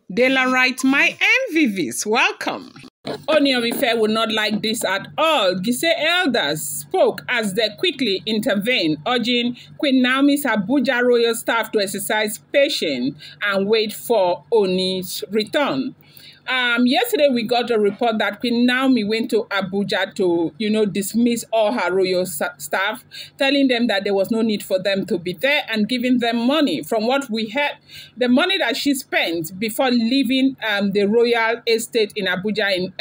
Dela writes, my MVVs, welcome. Ooni of Ife would not like this at all. Giesi elders spoke as they quickly intervened, urging Queen Naomi's Abuja royal staff to exercise patience and wait for Ooni's return. Yesterday, we got a report that Queen Naomi went to Abuja to, dismiss all her royal staff, telling them that there was no need for them to be there and giving them money. From what we heard, the money that she spent before leaving the royal estate in Abuja in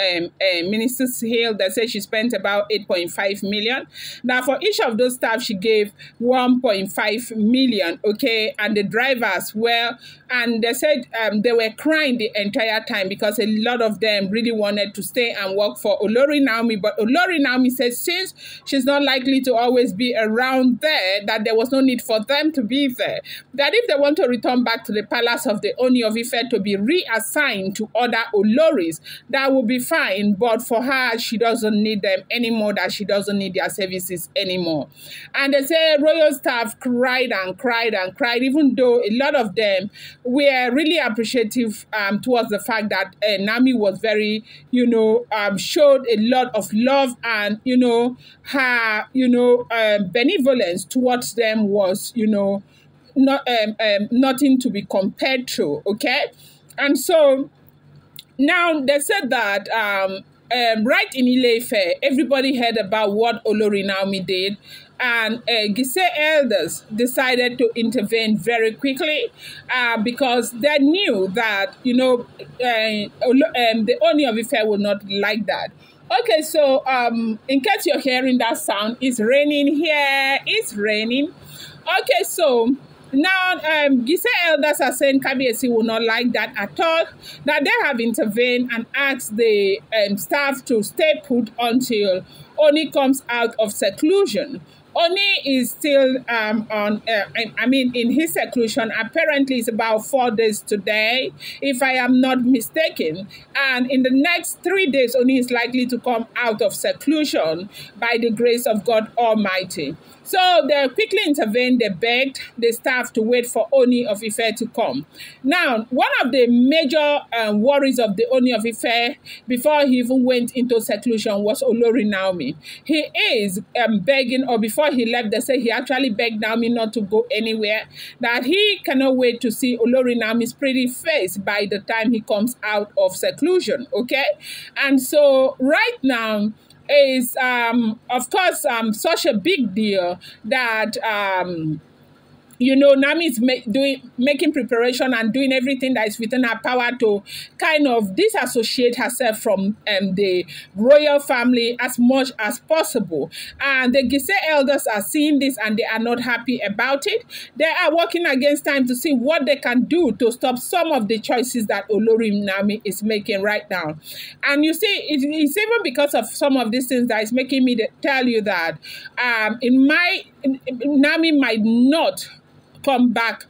Minister's Hill, they say she spent about 8.5 million. Now, for each of those staff, she gave 1.5 million, okay? And the drivers were, and they said they were crying the entire time because a lot of them really wanted to stay and work for Olori Naomi. But Olori Naomi said since she's not likely to always be around there, that there was no need for them to be there. That if they want to return back to the palace of the Ooni of Ife to be reassigned to other Oloris, that will be fine. But for her, she doesn't need them anymore, that she doesn't need their services anymore. And they say royal staff cried and cried and cried, even though a lot of them were really appreciative towards the fact that Naomi was very, showed a lot of love and, her, benevolence towards them was, not nothing to be compared to, okay? And so now they said that right in Ile-Ife, everybody heard about what Olori Naomi did. And Giesi elders decided to intervene very quickly because they knew that, the Ooni of Ife would not like that. Okay, so in case you're hearing that sound, it's raining here. It's raining. Okay, so now Giesi elders are saying Kabiyesi will not like that at all, that they have intervened and asked the staff to stay put until Ooni comes out of seclusion. Ooni is still in his seclusion. Apparently, it's about 4 days today, if I am not mistaken. And in the next 3 days, Ooni is likely to come out of seclusion by the grace of God Almighty. So they quickly intervened. They begged the staff to wait for Ooni of Ife to come. Now, one of the major worries of the Ooni of Ife before he even went into seclusion was Olori Naomi. He is begging, or before he left, they say he actually begged Naomi not to go anywhere, that he cannot wait to see Olori Naomi's pretty face by the time he comes out of seclusion, okay? And so right now, is of course such a big deal that Naomi is making preparation and doing everything that is within her power to kind of disassociate herself from the royal family as much as possible. And the Giesi elders are seeing this and they are not happy about it. They are working against time to see what they can do to stop some of the choices that Olori Naomi is making right now. And you see, it's even because of some of these things that is making me tell you that Naomi might not come back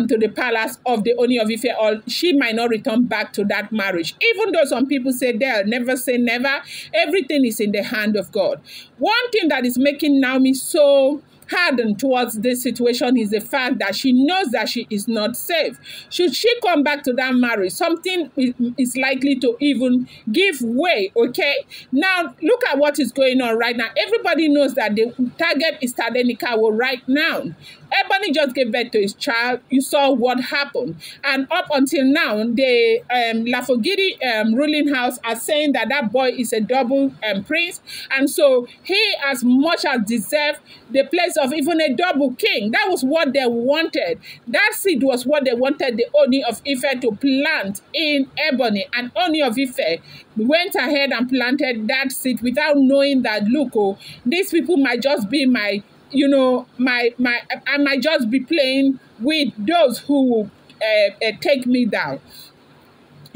to the palace of the Ooni of Ife, or she might not return back to that marriage. Even though some people say they'll never say never, everything is in the hand of God. One thing that is making Naomi so hardened towards this situation is the fact that she knows that she is not safe. Should she come back to that marriage, something is likely to even give way, okay? Now, look at what is going on right now. Everybody knows that the target is Tadenikawo right now. Ebony just gave birth to his child. You saw what happened. And up until now, the Lafogidi ruling house are saying that that boy is a double prince. And so he as much as deserved the place of even a double king. That was what they wanted. That seed was what they wanted the Ooni of Ife to plant in Ebony. And Ooni of Ife went ahead and planted that seed without knowing that, look, oh, these people might just be I might just be playing with those who will take me down.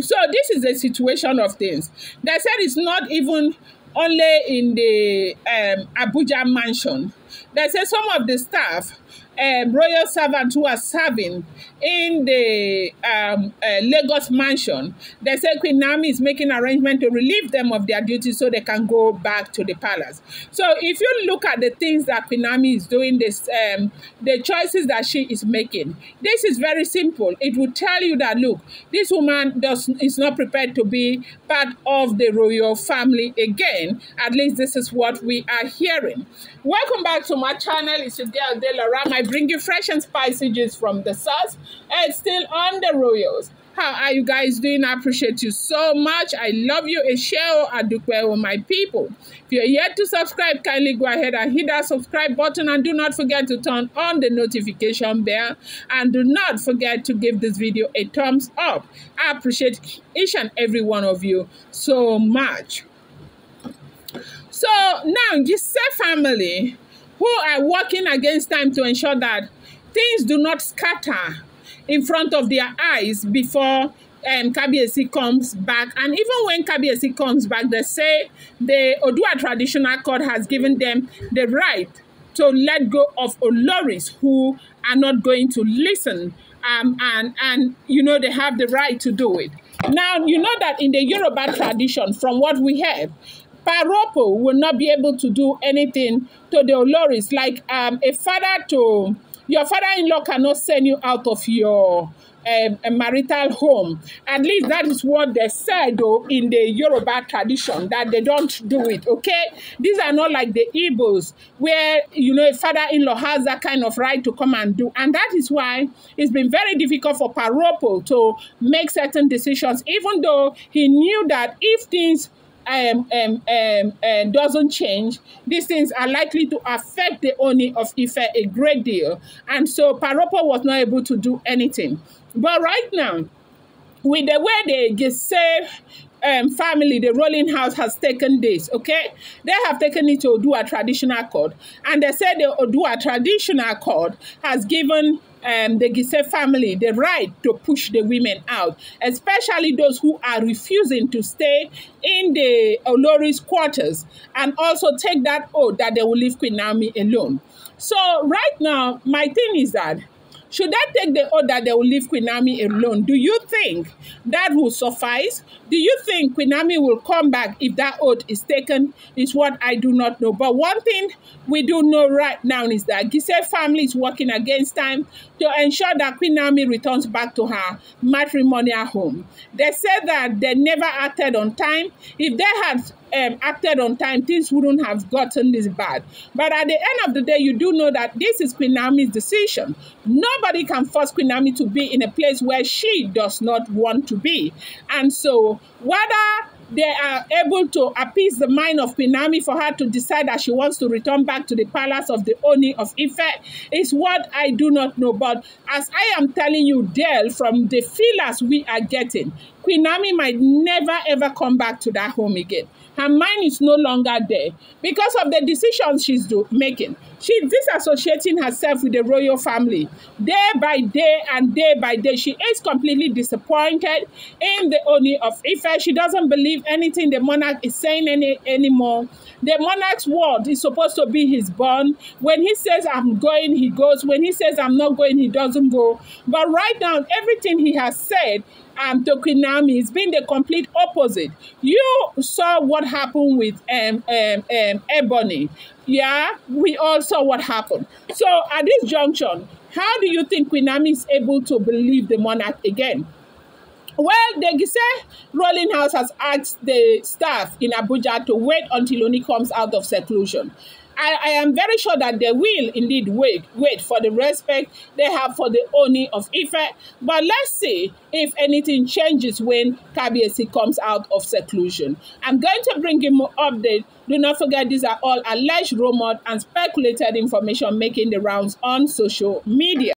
So this is a situation of things. They said it's not even only in the Abuja mansion. They say some of the staff royal servants who are serving in the Lagos mansion. They say Queen Naomi is making arrangement to relieve them of their duties so they can go back to the palace. So if you look at the things that Queen Naomi is doing, the choices that she is making, this is very simple. It will tell you that, look, this woman is not prepared to be part of the royal family again. At least this is what we are hearing. Welcome back to my channel. It's your girl Delaram. I bring you fresh and spicy gist from the source. And still on the royals. How are you guys doing? I appreciate you so much. I love you. A share adukwe with my people. If you're yet to subscribe, kindly go ahead and hit that subscribe button, and do not forget to turn on the notification bell, and do not forget to give this video a thumbs up. I appreciate each and every one of you so much. So now, Giesi family, who are working against time to ensure that things do not scatter in front of their eyes before Kabiyesi comes back. And even when Kabiyesi comes back, they say the Odua Traditional Court has given them the right to let go of Oloris who are not going to listen. And you know, they have the right to do it. Now, you know that in the Yoruba tradition, from what we have, Paropo will not be able to do anything to the Oloris. Like your father-in-law cannot send you out of your marital home. At least that is what they said, though, in the Yoruba tradition, that they don't do it, okay? These are not like the Igbos, where, you know, a father-in-law has that kind of right to come and do. And that is why it's been very difficult for Paropo to make certain decisions, even though he knew that if things doesn't change, these things are likely to affect the Ooni of Ife a great deal. And so Paropo was not able to do anything. But right now, with the way the Giesi family, the ruling house, has taken this, okay? They have taken it to Odua Traditional Court. And they said the Odua Traditional Court has given the Giesi family the right to push the women out, especially those who are refusing to stay in the Olori's quarters, and also take that oath that they will leave Queen Naomi alone. So right now, my thing is that, should that take the oath that they will leave Queen Naomi alone? Do you think that will suffice? Do you think Queen Naomi will come back if that oath is taken? Is what I do not know. But one thing we do know right now is that Giesi family is working against time to ensure that Queen Naomi returns back to her matrimonial home. They said that they never acted on time. If they had acted on time, things wouldn't have gotten this bad. But at the end of the day, you do know that this is Queen Naomi's decision. Nobody can force Queen Naomi to be in a place where she does not want to be. And so whether they are able to appease the mind of Queen Naomi for her to decide that she wants to return back to the palace of the Ooni of Ife is what I do not know. But as I am telling you, Del, from the feelers we are getting, Queen Naomi might never ever come back to that home again. Her mind is no longer there because of the decisions she's making. She's disassociating herself with the royal family. Day by day and day by day, she is completely disappointed in the Ooni of Ife. She doesn't believe anything the monarch is saying anymore. The monarch's word is supposed to be his bond. When he says, I'm going, he goes. When he says, I'm not going, he doesn't go. But right now, everything he has said to Queen Naomi has been the complete opposite. You saw what happened with Ebony. Yeah, we all saw what happened. So at this junction, how do you think Queen Naomi is able to believe the monarch again? Well, the Giesi ruling house has asked the staff in Abuja to wait until Ooni comes out of seclusion. I am very sure that they will indeed wait for the respect they have for the Ooni of Ife. But let's see if anything changes when Kabiyesi comes out of seclusion. I'm going to bring you more updates. Do not forget, these are all alleged rumors and speculated information making the rounds on social media.